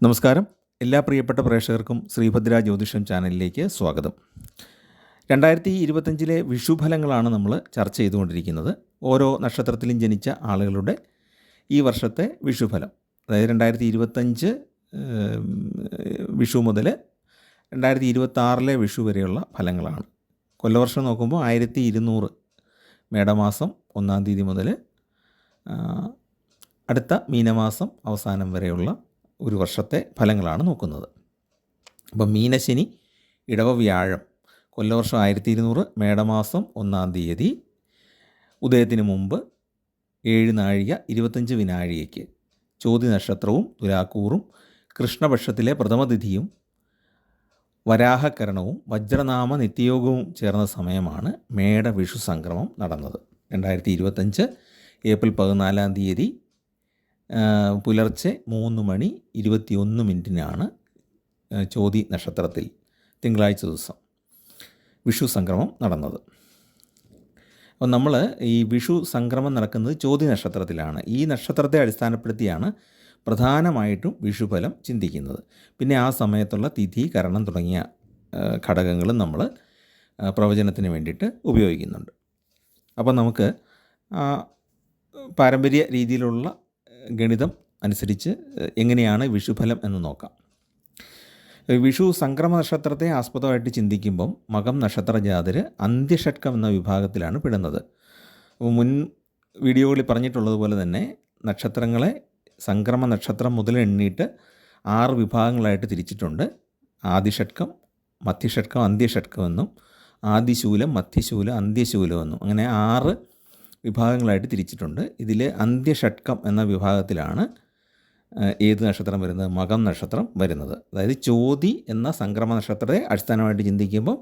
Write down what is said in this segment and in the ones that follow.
നമസ്കാരം. എല്ലാ പ്രിയപ്പെട്ട പ്രേക്ഷകർക്കും ശ്രീഭദ്ര ജ്യോതിഷം ചാനലിലേക്ക് സ്വാഗതം. 2025 വിഷുഫലങ്ങളാണ് നമ്മൾ ചർച്ച ചെയ്തുകൊണ്ടിരിക്കുന്നത്. ഓരോ നക്ഷത്രത്തിലും ജനിച്ച ആളുകളുടെ ഈ വർഷത്തെ വിഷുഫലം, അതായത് 2025 വിഷു മുതൽ 2026 വിഷു വരെയുള്ള ഫലങ്ങളാണ്. കൊല്ലവർഷം നോക്കുമ്പോൾ 1200 മേടമാസം 1-ാം തീയതി മുതൽ അടുത്ത മീനമാസം അവസാനം വരെയുള്ള ഒരു വർഷത്തെ ഫലങ്ങളാണ് നോക്കുന്നത്. അപ്പം മീനശനി, ഇടവ വ്യാഴം, കൊല്ലവർഷം 1200 മേടമാസം 1-ാം തീയതി ഉദയത്തിന് മുമ്പ് 7 നാഴിക 25 വിനാഴികയ്ക്ക് ചോതി നക്ഷത്രവും തുലാക്കൂറും കൃഷ്ണപക്ഷത്തിലെ പ്രഥമതിഥിയും വരാഹകരണവും വജ്രനാമ നിത്യയോഗവും ചേർന്ന സമയമാണ് മേട വിഷു സംക്രമം നടന്നത്. 2025 ഏപ്രിൽ 14-ാം തീയതി പുലർച്ചെ 3:21 ചോതി നക്ഷത്രത്തിൽ തിങ്കളാഴ്ച ദിവസം വിഷു സംക്രമം നടന്നത്. അപ്പോൾ നമ്മൾ ഈ വിഷു സംക്രമം നടക്കുന്നത് ചോതി നക്ഷത്രത്തിലാണ്. ഈ നക്ഷത്രത്തെ അടിസ്ഥാനപ്പെടുത്തിയാണ് പ്രധാനമായിട്ടും വിഷുഫലം ചിന്തിക്കുന്നത്. പിന്നെ ആ സമയത്തുള്ള തിഥി, കരണം തുടങ്ങിയ ഘടകങ്ങളും നമ്മൾ പ്രവചനത്തിന് വേണ്ടിയിട്ട് ഉപയോഗിക്കുന്നുണ്ട്. അപ്പോൾ നമുക്ക് പാരമ്പര്യ രീതിയിലുള്ള ഗണിതം അനുസരിച്ച് എങ്ങനെയാണ് വിഷുഫലം എന്ന് നോക്കാം. വിഷു സംക്രമ നക്ഷത്രത്തെ ആസ്പദമായിട്ട് ചിന്തിക്കുമ്പം മകം നക്ഷത്ര ജാതർ അന്ത്യഷട്കം എന്ന വിഭാഗത്തിലാണ് പെടുന്നത്. മുൻ വീഡിയോകളിൽ പറഞ്ഞിട്ടുള്ളതുപോലെ തന്നെ നക്ഷത്രങ്ങളെ സംക്രമ നക്ഷത്രം മുതൽ എണ്ണിയിട്ട് 6 വിഭാഗങ്ങളായിട്ട് തിരിച്ചിട്ടുണ്ട്. ആദിഷട്കം, മധ്യഷട്കം, അന്ത്യഷട്കം എന്നും ആദിശൂലം, മധ്യശൂലം, അന്ത്യശൂലം എന്നും അങ്ങനെ 6 വിഭാഗങ്ങളായിട്ട് തിരിച്ചിട്ടുണ്ട്. ഇതിൽ അന്ത്യഷട്കം എന്ന വിഭാഗത്തിലാണ് ഏത് നക്ഷത്രം വരുന്നത്? മകം നക്ഷത്രം വരുന്നത്. അതായത് ചോതി എന്ന സംക്രമ നക്ഷത്രത്തെ അടിസ്ഥാനമായിട്ട് ചിന്തിക്കുമ്പോൾ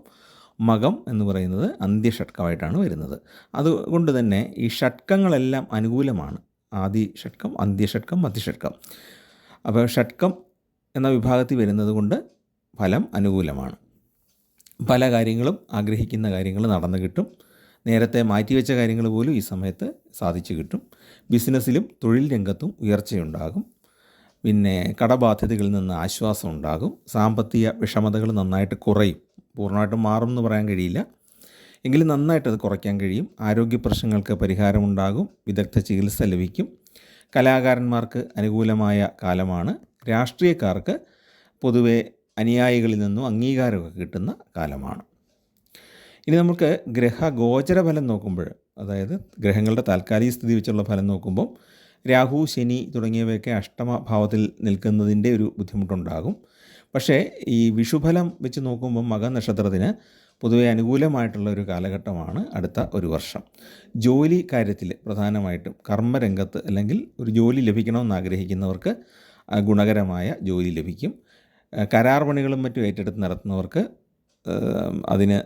മകം എന്ന് പറയുന്നത് അന്ത്യഷട്കമായിട്ടാണ് വരുന്നത്. അതുകൊണ്ട് തന്നെ ഈ ഷട്കങ്ങളെല്ലാം അനുകൂലമാണ്. ആദി ഷട്കം, അന്ത്യഷട്കം, മധ്യഷട്കം. അപ്പോൾ ഷട്കം എന്ന വിഭാഗത്തിൽ വരുന്നത് കൊണ്ട് ഫലം അനുകൂലമാണ്. പല കാര്യങ്ങളും, ആഗ്രഹിക്കുന്ന കാര്യങ്ങൾ നടന്നു കിട്ടും. നേരത്തെ മാറ്റിവെച്ച കാര്യങ്ങൾ പോലും ഈ സമയത്ത് സാധിച്ചു കിട്ടും. ബിസിനസ്സിലും തൊഴിൽ രംഗത്തും ഉയർച്ചയുണ്ടാകും. പിന്നെ കടബാധ്യതകളിൽ നിന്ന് ആശ്വാസം ഉണ്ടാകും. സാമ്പത്തിക വിഷമതകൾ നന്നായിട്ട് കുറയും. പൂർണ്ണമായിട്ടും മാറും എന്ന് പറയാൻ കഴിയില്ല, എങ്കിലും നന്നായിട്ടത് കുറയ്ക്കാൻ കഴിയും. ആരോഗ്യ പ്രശ്നങ്ങൾക്ക് പരിഹാരമുണ്ടാകും. വിദഗ്ധ ചികിത്സ ലഭിക്കും. കലാകാരന്മാർക്ക് അനുകൂലമായ കാലമാണ്. രാഷ്ട്രീയക്കാർക്ക് പൊതുവെ അനുയായികളിൽ നിന്നും അംഗീകാരമൊക്കെ കിട്ടുന്ന കാലമാണ്. ഇനി നമുക്ക് ഗ്രഹഗോചര ഫലം നോക്കുമ്പോൾ, അതായത് ഗ്രഹങ്ങളുടെ താൽക്കാലിക സ്ഥിതി വെച്ചുള്ള ഫലം നോക്കുമ്പോൾ രാഹു, ശനി തുടങ്ങിയവയൊക്കെ അഷ്ടമഭാവത്തിൽ നിൽക്കുന്നതിൻ്റെ ഒരു ബുദ്ധിമുട്ടുണ്ടാകും. പക്ഷേ ഈ വിഷുഫലം വെച്ച് നോക്കുമ്പോൾ മക നക്ഷത്രത്തിന് പൊതുവെ അനുകൂലമായിട്ടുള്ള ഒരു കാലഘട്ടമാണ് അടുത്ത ഒരു വർഷം. ജോലി കാര്യത്തിൽ പ്രധാനമായിട്ടും കർമ്മരംഗത്ത് അല്ലെങ്കിൽ ഒരു ജോലി ലഭിക്കണമെന്ന് ആഗ്രഹിക്കുന്നവർക്ക് ഗുണകരമായ ജോലി ലഭിക്കും. കരാർ പണികളും മറ്റും ഏറ്റെടുത്ത് നടത്തുന്നവർക്ക് അതിന്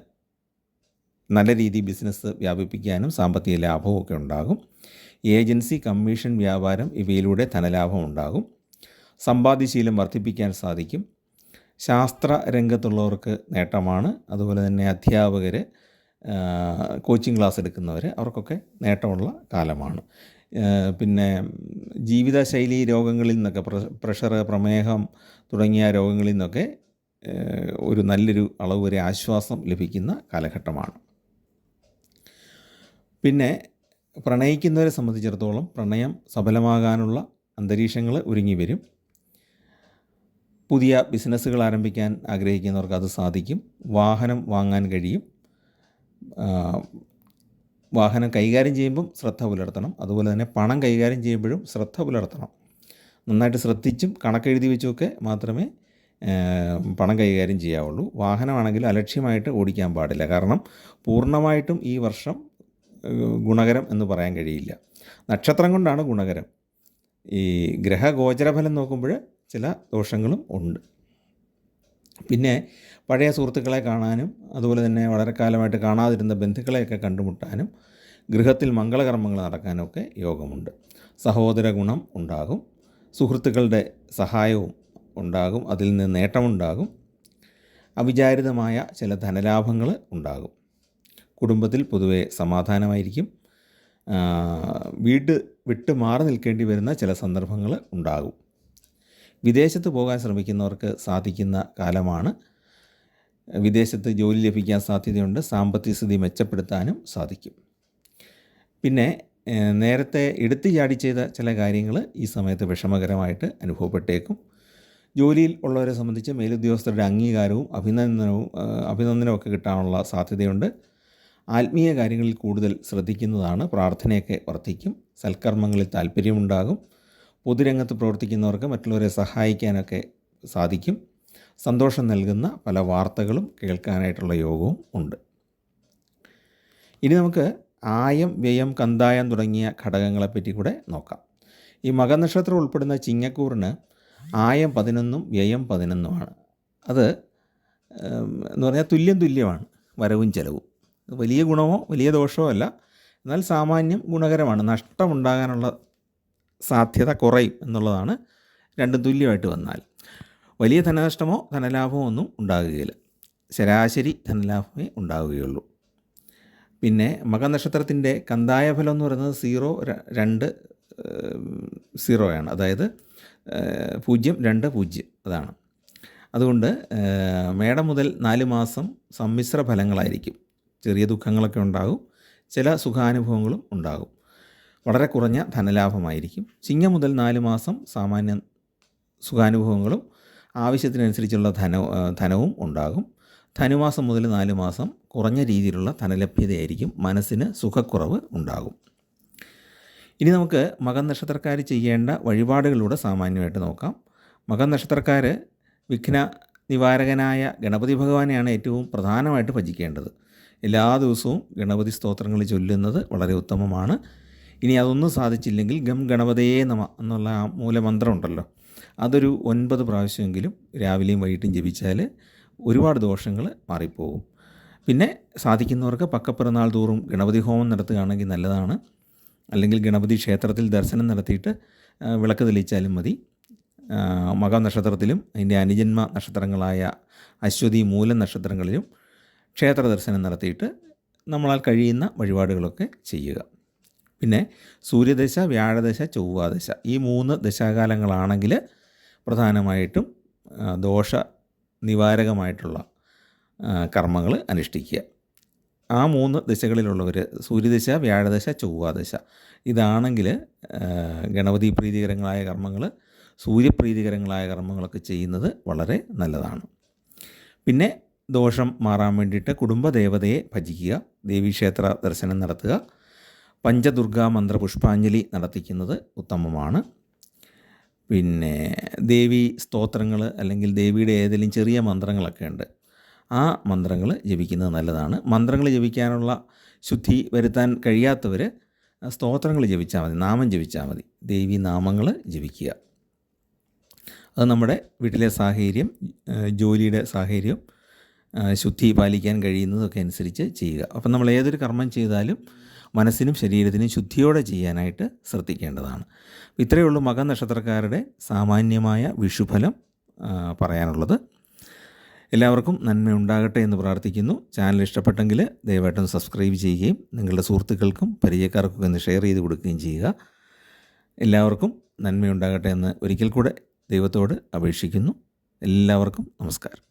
നല്ല രീതിയിൽ ബിസിനസ് വ്യാപിപ്പിക്കാനും സാമ്പത്തിക ലാഭവും ഒക്കെ ഉണ്ടാകും. ഏജൻസി, കമ്മീഷൻ, വ്യാപാരം ഇവയിലൂടെ ധനലാഭം ഉണ്ടാകും. സമ്പാദ്യശീലം വർദ്ധിപ്പിക്കാൻ സാധിക്കും. ശാസ്ത്ര രംഗത്തുള്ളവർക്ക് നേട്ടമാണ്. അതുപോലെ തന്നെ അധ്യാപകർ, കോച്ചിങ് ക്ലാസ് എടുക്കുന്നവർ, അവർക്കൊക്കെ നേട്ടമുള്ള കാലമാണ്. പിന്നെ ജീവിതശൈലി രോഗങ്ങളിൽ നിന്നൊക്കെ, പ്രഷർ, പ്രമേഹം തുടങ്ങിയ രോഗങ്ങളിൽ നിന്നൊക്കെ ഒരു നല്ലൊരു അളവ് വരെ ആശ്വാസം ലഭിക്കുന്ന കാലഘട്ടമാണ്. പിന്നെ പ്രണയിക്കുന്നവരെ സംബന്ധിച്ചിടത്തോളം പ്രണയം സഫലമാകാനുള്ള അന്തരീക്ഷങ്ങൾ ഒരുങ്ങി വരും. പുതിയ ബിസിനസ്സുകൾ ആരംഭിക്കാൻ ആഗ്രഹിക്കുന്നവർക്ക് അത് സാധിക്കും. വാഹനം വാങ്ങാൻ കഴിയും. വാഹനം കൈകാര്യം ചെയ്യുമ്പം ശ്രദ്ധ പുലർത്തണം. അതുപോലെ തന്നെ പണം കൈകാര്യം ചെയ്യുമ്പോഴും ശ്രദ്ധ പുലർത്തണം. നന്നായിട്ട് ശ്രദ്ധിച്ചും കണക്കെഴുതി വെച്ചുമൊക്കെ മാത്രമേ പണം കൈകാര്യം ചെയ്യാവുള്ളൂ. വാഹനമാണെങ്കിൽ അലക്ഷ്യമായിട്ട് ഓടിക്കാൻ പാടില്ല. കാരണം പൂർണ്ണമായിട്ടും ഈ വർഷം ഗുണകരം എന്ന് പറയാൻ കഴിയില്ല. നക്ഷത്രം കൊണ്ടാണ് ഗുണകരം. ഈ ഗ്രഹഗോചരഫലം നോക്കുമ്പോൾ ചില ദോഷങ്ങളും ഉണ്ട്. പിന്നെ പഴയ സുഹൃത്തുക്കളെ കാണാനും അതുപോലെ തന്നെ വളരെ കാലമായിട്ട് കാണാതിരുന്ന ബന്ധുക്കളെയൊക്കെ കണ്ടുമുട്ടാനും ഗൃഹത്തിൽ മംഗളകർമ്മങ്ങൾ നടക്കാനൊക്കെ യോഗമുണ്ട്. സഹോദര ഗുണം ഉണ്ടാകും. സുഹൃത്തുക്കളുടെ സഹായവും ഉണ്ടാകും. അതിൽ നിന്ന് നേട്ടമുണ്ടാകും. അവിചാരിതമായ ചില ധനലാഭങ്ങൾ ഉണ്ടാകും. കുടുംബത്തിൽ പൊതുവെ സമാധാനമായിരിക്കും. വീട് വിട്ട് മാറി നിൽക്കേണ്ടി വരുന്ന ചില സന്ദർഭങ്ങൾ ഉണ്ടാകും. വിദേശത്ത് പോകാൻ ശ്രമിക്കുന്നവർക്ക് സാധിക്കുന്ന കാലമാണ്. വിദേശത്ത് ജോലി ലഭിക്കാൻ സാധ്യതയുണ്ട്. സാമ്പത്തിക സ്ഥിതി മെച്ചപ്പെടുത്താനും സാധിക്കും. പിന്നെ നേരത്തെ എടുത്തു ചാടി ചെയ്ത ചില കാര്യങ്ങൾ ഈ സമയത്ത് വിഷമകരമായിട്ട് അനുഭവപ്പെട്ടേക്കും. ജോലിയിൽ ഉള്ളവരെ സംബന്ധിച്ച് മേലുദ്യോഗസ്ഥരുടെ അംഗീകാരവും അഭിനന്ദനവും ഒക്കെ കിട്ടാനുള്ള സാധ്യതയുണ്ട്. ആത്മീയ കാര്യങ്ങളിൽ കൂടുതൽ ശ്രദ്ധിക്കുന്നതാണ്. പ്രാർത്ഥനയൊക്കെ വർദ്ധിക്കും. സൽക്കർമ്മങ്ങളിൽ താല്പര്യമുണ്ടാകും. പൊതുരംഗത്ത് പ്രവർത്തിക്കുന്നവർക്ക് മറ്റുള്ളവരെ സഹായിക്കാനൊക്കെ സാധിക്കും. സന്തോഷം നൽകുന്ന പല വാർത്തകളും കേൾക്കാനായിട്ടുള്ള യോഗവും ഉണ്ട്. ഇനി നമുക്ക് ആയം, വ്യയം, കന്തായം തുടങ്ങിയ ഘടകങ്ങളെപ്പറ്റി കൂടെ നോക്കാം. ഈ മകനക്ഷത്രം ഉൾപ്പെടുന്ന ചിങ്ങക്കൂറിന് ആയം 11 വ്യയം 11 അത് എന്ന് പറഞ്ഞാൽ തുല്യമാണ് വരവും ചെലവും. വലിയ ഗുണമോ വലിയ ദോഷമോ അല്ല, എന്നാൽ സാമാന്യം ഗുണകരമാണ്. നഷ്ടമുണ്ടാകാനുള്ള സാധ്യത കുറയും എന്നുള്ളതാണ്. രണ്ടും തുല്യമായിട്ട് വന്നാൽ വലിയ ധനനഷ്ടമോ ധനലാഭമോ ഒന്നും ഉണ്ടാകുകയില്ല. ശരാശരി ധനലാഭമേ ഉണ്ടാവുകയുള്ളൂ. പിന്നെ മകനക്ഷത്രത്തിൻ്റെ കന്തായ ഫലം എന്ന് പറയുന്നത് 0, 2, 0 അതായത് 0, 2, 0 അതാണ്. അതുകൊണ്ട് മേടം മുതൽ 4 മാസം സമ്മിശ്ര ഫലങ്ങളായിരിക്കും. ചെറിയ ദുഃഖങ്ങളൊക്കെ ഉണ്ടാകും, ചില സുഖാനുഭവങ്ങളും ഉണ്ടാകും. വളരെ കുറഞ്ഞ ധനലാഭമായിരിക്കും. ചിങ്ങം മുതൽ 4 മാസം സാമാന്യ സുഖാനുഭവങ്ങളും ആവശ്യത്തിനനുസരിച്ചുള്ള ധനവും ഉണ്ടാകും. ധനുമാസം മുതൽ 4 മാസം കുറഞ്ഞ രീതിയിലുള്ള ധനലഭ്യതയായിരിക്കും. മനസ്സിന് സുഖക്കുറവ് ഉണ്ടാകും. ഇനി നമുക്ക് മകം നക്ഷത്രക്കാർ ചെയ്യേണ്ട വഴിപാടുകളിലൂടെ സാമാന്യമായിട്ട് നോക്കാം. മകം നക്ഷത്രക്കാർ വിഘ്ന നിവാരകനായ ഗണപതി ഭഗവാനെയാണ് ഏറ്റവും പ്രധാനമായിട്ട് ഭജിക്കേണ്ടത്. എല്ലാ ദിവസവും ഗണപതി സ്തോത്രങ്ങൾ ചൊല്ലുന്നത് വളരെ ഉത്തമമാണ്. ഇനി അതൊന്നും സാധിച്ചില്ലെങ്കിൽ ഗം ഗണപതയേ നമ എന്നുള്ള ആ മൂലമന്ത്രം ഉണ്ടല്ലോ, അതൊരു 9 പ്രാവശ്യമെങ്കിലും രാവിലെയും വൈകിട്ടും ജപിച്ചാൽ ഒരുപാട് ദോഷങ്ങൾ മാറിപ്പോകും. പിന്നെ സാധിക്കുന്നവർക്ക് പക്കപ്പിറന്നാൾ തോറും ഗണപതി ഹോമം നടത്തുകയാണെങ്കിൽ നല്ലതാണ്. അല്ലെങ്കിൽ ഗണപതി ക്ഷേത്രത്തിൽ ദർശനം നടത്തിയിട്ട് വിളക്ക് തെളിയിച്ചാലും മതി. മകം നക്ഷത്രത്തിലും അതിൻ്റെ അനുജന്മ നക്ഷത്രങ്ങളായ അശ്വതി, മൂലം നക്ഷത്രങ്ങളിലും ക്ഷേത്ര ദർശനം നടത്തിയിട്ട് നമ്മളാൽ കഴിയുന്ന വഴിപാടുകളൊക്കെ ചെയ്യുക. പിന്നെ സൂര്യദശ, വ്യാഴദശ, ചൊവ്വാദശ ഈ 3 ദശാകാലങ്ങളാണെങ്കിൽ പ്രധാനമായിട്ടും ദോഷ നിവാരകമായിട്ടുള്ള കർമ്മങ്ങൾ അനുഷ്ഠിക്കുക. ആ 3 ദശകളിലുള്ളവർ സൂര്യദശ, വ്യാഴദശ, ചൊവ്വാദശ ഇതാണെങ്കിൽ ഗണപതി പ്രീതികരങ്ങളായ കർമ്മങ്ങൾ, സൂര്യപ്രീതികരങ്ങളായ കർമ്മങ്ങളൊക്കെ ചെയ്യുന്നത് വളരെ നല്ലതാണ്. പിന്നെ ദോഷം മാറാൻ വേണ്ടിയിട്ട് കുടുംബദേവതയെ ഭജിക്കുക, ദേവീക്ഷേത്ര ദർശനം നടത്തുക, പഞ്ചദുർഗാ മന്ത്ര പുഷ്പാഞ്ജലി നടത്തിക്കുന്നത് ഉത്തമമാണ്. പിന്നെ ദേവീ സ്തോത്രങ്ങൾ അല്ലെങ്കിൽ ദേവിയുടെ ഏതെങ്കിലും ചെറിയ മന്ത്രങ്ങളൊക്കെ ഉണ്ട്, ആ മന്ത്രങ്ങൾ ജപിക്കുന്നത് നല്ലതാണ്. മന്ത്രങ്ങൾ ജപിക്കാനുള്ള ശുദ്ധി വരുത്താൻ കഴിയാത്തവർ സ്തോത്രങ്ങൾ ജപിച്ചാൽ മതി, നാമം ജപിച്ചാൽ മതി. ദേവീ നാമങ്ങൾ ജപിക്കുക. അത് നമ്മുടെ വീട്ടിലെ സാഹചര്യം, ജോലിയുടെ സാഹചര്യം, ശുദ്ധി പാലിക്കാൻ കഴിയുന്നതൊക്കെ അനുസരിച്ച് ചെയ്യുക. അപ്പം നമ്മൾ ഏതൊരു കർമ്മം ചെയ്താലും മനസ്സിനും ശരീരത്തിനും ശുദ്ധിയോടെ ചെയ്യാനായിട്ട് ശ്രദ്ധിക്കേണ്ടതാണ്. ഇത്രയേ ഉള്ളൂ മകം നക്ഷത്രക്കാരുടെ സാമാന്യമായ വിഷുഫലം പറയാനുള്ളത്. എല്ലാവർക്കും നന്മയുണ്ടാകട്ടെ എന്ന് പ്രാർത്ഥിക്കുന്നു. ചാനൽ ഇഷ്ടപ്പെട്ടെങ്കിൽ ദയവായിട്ടും സബ്സ്ക്രൈബ് ചെയ്യുകയും നിങ്ങളുടെ സുഹൃത്തുക്കൾക്കും പരിചയക്കാർക്കും ഒന്ന് ഷെയർ ചെയ്ത് കൊടുക്കുകയും ചെയ്യുക. എല്ലാവർക്കും നന്മയുണ്ടാകട്ടെ എന്ന് ഒരിക്കൽ കൂടെ ദൈവത്തോട് അപേക്ഷിക്കുന്നു. എല്ലാവർക്കും നമസ്കാരം.